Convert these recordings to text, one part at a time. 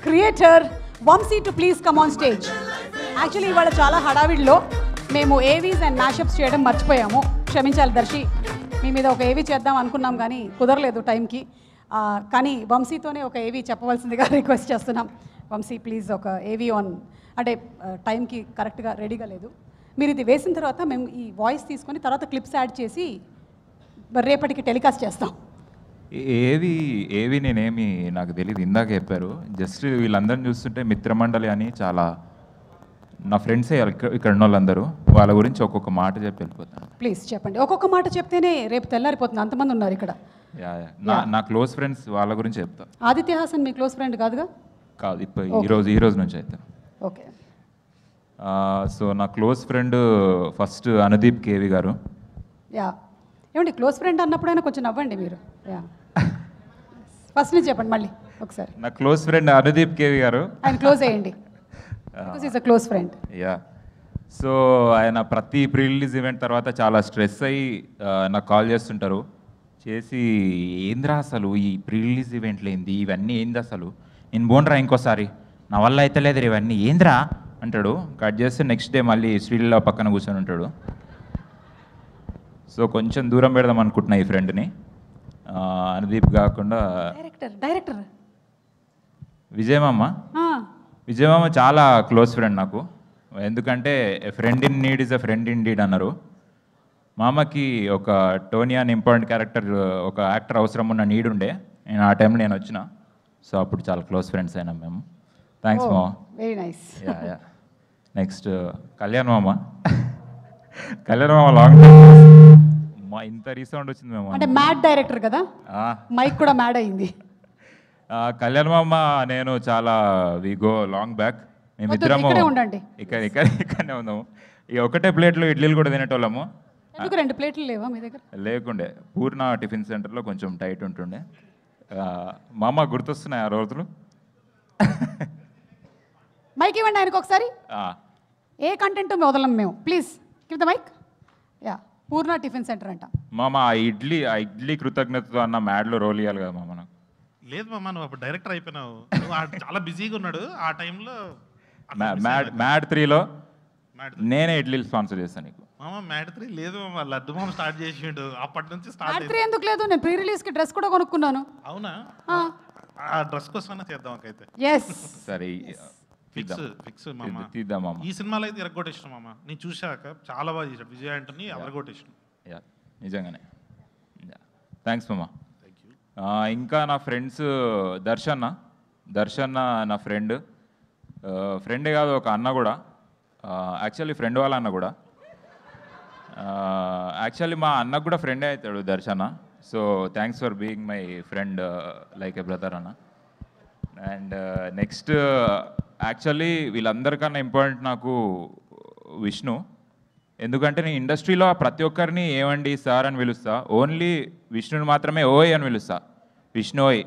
Creator Vamshi to please come on stage. Actually ఇవాళ చాలా హడావిడిలో మేము ఏవీస్ అండ్ మ్యాషప్స్ చేయడం మర్చిపోయాము, క్షమించాలి దర్శి. మీ మీద ఒక ఏవీ చేద్దాం అనుకున్నాం కానీ కుదరలేదు టైంకి. కానీ వంశీతోనే ఒక ఏవీ చెప్పవలసిందిగా రిక్వెస్ట్ చేస్తున్నాం. వంశీ ప్లీజ్ ఒక ఏవీ ఆన్, అంటే టైంకి కరెక్ట్గా రెడీగా లేదు. మీరు ఇది వేసిన తర్వాత మేము ఈ వాయిస్ తీసుకొని తర్వాత క్లిప్స్ యాడ్ చేసి రేపటికి టెలికాస్ట్ చేస్తాం. ఏవి నేనేమి నాకు తెలియదు, ఇందాక చెప్పారు. జస్ట్ వీళ్ళందరిని చూస్తుంటే మిత్రమండలి అని చాలా నా ఫ్రెండ్సే ఇక్కడ ఉన్న వాళ్ళందరూ, వాళ్ళ గురించి ఒక్కొక్క మాట చెప్పి వెళ్ళిపోతాను. ప్లీజ్ చెప్పండి, ఒక్కొక్క మాట చెప్తేనే రేపు తెల్లారిపోతుంది, అంతమంది ఉన్నారు ఇక్కడ. నా క్లోజ్ ఫ్రెండ్స్ వాళ్ళ గురించి చెప్తా. ఆదిత్య హాసన్ మీ క్లోజ్ ఫ్రెండ్ కాదుగా? కాదు, ఇప్పుడు ఈ రోజు నుంచి అయితే. ఓకే. సో నా close friend first Anudeep KV గారు. యా, ఏమండి క్లోజ్ ఫ్రెండ్ అన్నప్పుడైనా కొంచెం నవ్వండి మీరు. యా, ఫస్ట్ నుంచి చెప్పండి మళ్ళీ ఒకసారి. నా క్లోజ్ ఫ్రెండ్ అనుదీప్ కేవి గారు. ఆయన క్లోజ్ అయ్యండి, is a close friend. Yeah, so ఆయన ప్రతి ప్రీ రిలీజ్ ఈవెంట్ తర్వాత చాలా స్ట్రెస్ అయ్యి నాకు కాల్ చేస్తుంటారు. చేసి ఏంద్రా అసలు ఈ ప్రీ రిలీజ్ ఈవెంట్లు ఏంది, ఇవన్నీ ఏంది అసలు, నేను బోన్రా ఇంకోసారి, నా వల్ల అయితే లేదు ఇవన్నీ ఏంద్రా అంటాడు. కట్ చేస్తే నెక్స్ట్ డే మళ్ళీ శ్రీలీల పక్కన కూర్చొని ఉంటాడు. సో కొంచెం దూరం పెడదాం అనుకుంటున్నా ఈ ఫ్రెండ్ని. అనుదీప్ కాకుండా డైరెక్టర్ విజయమామ చాలా క్లోజ్ ఫ్రెండ్ నాకు. ఎందుకంటే friend in need is a friend in deed అన్నారు. మామకి ఒక టోనీ అని ఇంపార్టెంట్ క్యారెక్టర్, ఒక యాక్టర్ అవసరం ఉన్న నీడ్ ఉండే, నేను ఆ టైంలో నేను వచ్చిన. సో అప్పుడు చాలా క్లోజ్ ఫ్రెండ్స్ అయినాం మేము. థ్యాంక్స్ మామ. Very nice. Yeah, next Kalyan మామ. కళ్యాణ్ మామ లాంగ్ టైం మా ఇంత రీసౌండ్ వచ్చింది మేము. అంటే మ్యాడ్ డైరెక్టర్ కదా, మైక్ కూడా మ్యాడ్ అయింది. కళ్యాణ్ మామ నేను చాలా వి గో లాంగ్ బ్యాక్. మేమిద్దరము ఇక్కడనే ఉన్నాము. ఇక ఒకటే ప్లేట్లో ఇడ్లీలు కూడా తినేటోళ్ళము. ఎందుకు 2 ప్లేట్లు లేవా మీ దగ్గర? లేకుండే, పూర్ణ టిఫిన్ సెంటర్లో కొంచెం టైట్ ఉంటుండే. మామ గుర్తొస్తున్నాయి ఆ రోజులు. మైక్ ఇవ్వండి ఆయనకు ఒకసారి. ఏ కంటెంట్ వదలం మేము, please give the mic. Yeah, Purna tiffin centre అంట. మామ ఆ ఇడ్లీ కృతజ్ఞతతో అన్న మ్యాడ్లో రోల్ ఇవ్వాలి కదా మామ. నాకు లేదు మామ, నువ్వు అప్పుడు డైరెక్టర్ అయిపోయినావు, చాలా బిజీగా ఉన్నాడు ఆ టైంలో. మ్యాడ్ 3లో నేనే ఇడ్లీలు స్పాన్సర్ చేస్తాను నీకు. మామ మ్యాడ్ 3 లేదు మామ, లడ్డు మామ స్టార్ట్ చేసిండు, అప్పటి నుంచి స్టార్ట్. మ్యాడ్ 3 ఎందుకు లేదు? నేను ప్రీ రిలీజ్ కి డ్రెస్ కూడా కొనుక్కున్నాను. అవునా? ఆ డ్రెస్ కోసమైనా చేద్దాం అయితే. yes సరే, ఫిక్స్ మామ, తీద్దాం మామ. ఈ సినిమాలో అయితే ఎరగొట్టేసిన మామ, నేను చూశాక చాలా బాగా చేశాడు విజయ్ ఆంటనీ, ఎరగొట్టేసిన. యా, నిజంగానే. థ్యాంక్స్ మామ. ఇంకా నా ఫ్రెండ్స్ దర్శన్న నా ఫ్రెండే కాదు, ఒక అన్న కూడా. యాక్చువల్లీ ఫ్రెండ్ వాళ్ళ అన్న కూడా. యాక్చువల్లీ మా అన్నకు కూడా ఫ్రెండే అవుతాడు దర్శన. So thanks for being my friend like a brother అన్న. అండ్ నెక్స్ట్ యాక్చువల్లీ వీళ్ళందరికన్నా ఇంపార్టెంట్ నాకు విష్ణు. ఎందుకంటే నేను ఇండస్ట్రీలో ప్రతి ఒక్కరిని ఏమండి సార్ అని పిలుస్తా, ఓన్లీ విష్ణుని మాత్రమే ఓయ్ అని పిలుస్తా. విష్ణు ఓయ్.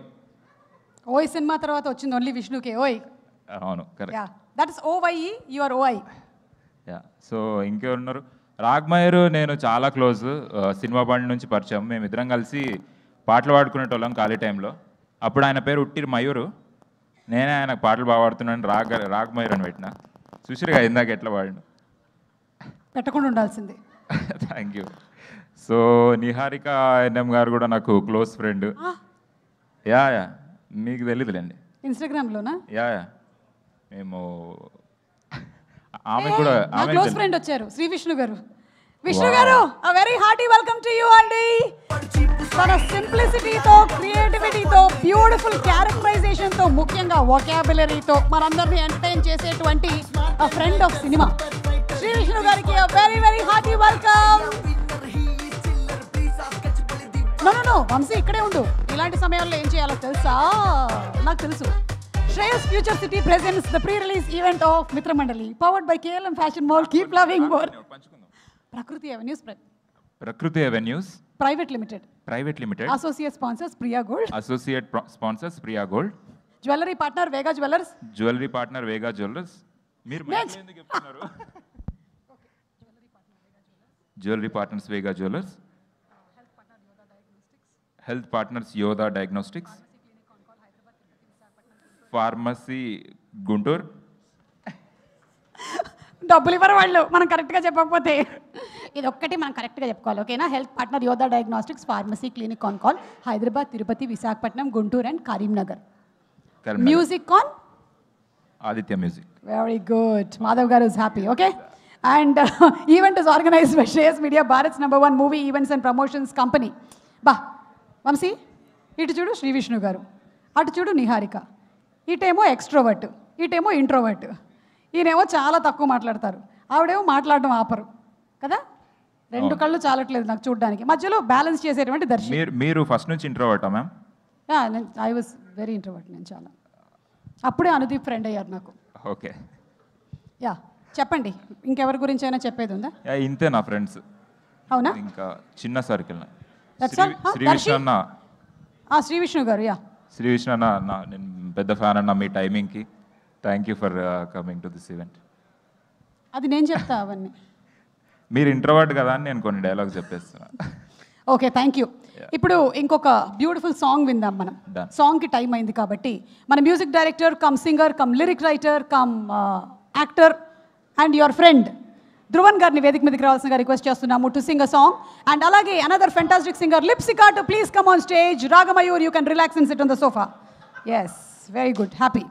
ఓయ్ సినిమా తర్వాత వచ్చింది ఓన్లీ విష్ణుకే ఓయ్. అవును, correct. That is OY, you are ఓయ్. యా, సో ఇంకెవరున్నారు? రాగ్మయూర్ నేను చాలా క్లోజ్, సినిమా బండి నుంచి పరిచయం. మేమిద్దరం కలిసి పాటలు పాడుకునేటోళ్ళం ఖాళీ టైంలో. అప్పుడు ఆయన పేరు ఉట్టిరి మయూరు, నేనే ఆయనకు పాటలు బాగా పాడుతున్నాను, రాగ్మయూర్ అని పెట్టిన. చూసిరుగా ఇందాక ఎట్లా పాడిన, పెట్టకుండా ఉండాల్సింది. Thank you. So Niharika NM గారు కూడా నాకు క్లోజ్ ఫ్రెండ్. యా, మీకు తెలియదులేండి, ఇన్స్టాగ్రామ్లోనా? యా, మేము ఆమె కూడా క్లోజ్ ఫ్రెండ్ వచ్చారు, శ్రీ విష్ణు గారు. విష్ణు గారు, a very hearty welcome to you అండి. తన సింప్లిసిటీతో, క్రియేటివిటీతో, బ్యూటిఫుల్ క్యారెక్టరైజేషన్తో, ముఖ్యంగా వొకాబులరీతో మనందరినీ ఎంటర్టైన్ చేసేటువంటి a friend of cinema Shri Vishnu గారికి a very very hearty welcome. No Vamsi ఇక్కడే ఉండు, ఇలాంటి సమయాల్లో ఏం చేయాలో తెలుసా? నాకు తెలుసు. Shreyas Future City presents the pre-release event of Mitra Mandali, powered by KLM Fashion Mall. Keep loving more. Prakriti Avenues Private Limited. Associate sponsors Priya Gold. Jewelry partner Vega Jewellers. మీరు ఎందుకు చెప్తున్నారు? Jewelry partners Vega Jewellers. Health partners Yoda Diagnostics. Pharmacy Guntur. డబ్బులు ఇవ్వరు వాళ్ళు మనం కరెక్ట్గా చెప్పకపోతే. ఇది ఒక్కటి మనం కరెక్ట్గా చెప్పుకోవాలి, ఓకేనా? Health partner Yodha diagnostics pharmacy clinic on call, Hyderabad, Tirupati, Visakhapatnam, Guntur and Karimnagar. Music on Aditya music. Very good. Madhav garu is happy. Okay. And event is organized by Shreyas media, Bharat's #1 movie events and promotions company. బా వంశీ, ఇటు చూడు శ్రీ విష్ణు గారు, అటు చూడు నిహారిక. ఇటేమో ఎక్స్ట్రోవర్ట్, ఇటేమో ఇంట్రోవర్ట్. ఈయనేమో చాలా తక్కువ మాట్లాడతారు, ఆవిడేమో మాట్లాడడం ఆపరు కదా. రెండు కళ్ళు చాలట్లేదు నాకు చూడడానికి. మధ్యలో బ్యాలెన్స్ చేసేటువంటి దర్శనం. మీరు ఫస్ట్ నుంచి ఇంట్రోవర్టా ma'am? I was very introvert. నేను చాలా అప్పుడే అనుదీప్ ఫ్రెండ్ అయ్యారు నాకు. ఓకే. యా చెప్పండి, ఇంకెవరి గురించి అయినా చెప్పేది ఉందా? ఇంతే నా ఫ్రెండ్స్. అవునా? ఇంకా చిన్న circle. That's all? Shri Vishnu అన్న. శ్రీ విష్ణు గారు. యా శ్రీ విష్ణు అన్న, నేను పెద్ద ఫ్యాన్ అన్న మీ టైమింగ్కి. Thank you for coming to this event. అది నేను చెప్తా అవన్నీ. మీరు ఇంట్రోవర్ట్ కదా అని నేను కొన్ని డైలాగ్స్ చెప్పేస్తున్నా. Okay, thank you. ఇప్పుడు ఇంకొక బ్యూటిఫుల్ సాంగ్ విందాం మనం. సాంగ్కి టైం అయింది కాబట్టి మన music director cum singer cum lyric writer cum actor and your friend Dhruvan garu వేదిక మీదకి రావాల్సిందిగా రిక్వెస్ట్ చేస్తున్నాము to sing a song. And అలాగే another fantastic singer Lipsika to please come on stage. Ragamayur, you can relax and sit on the sofa. Yes, very good, happy.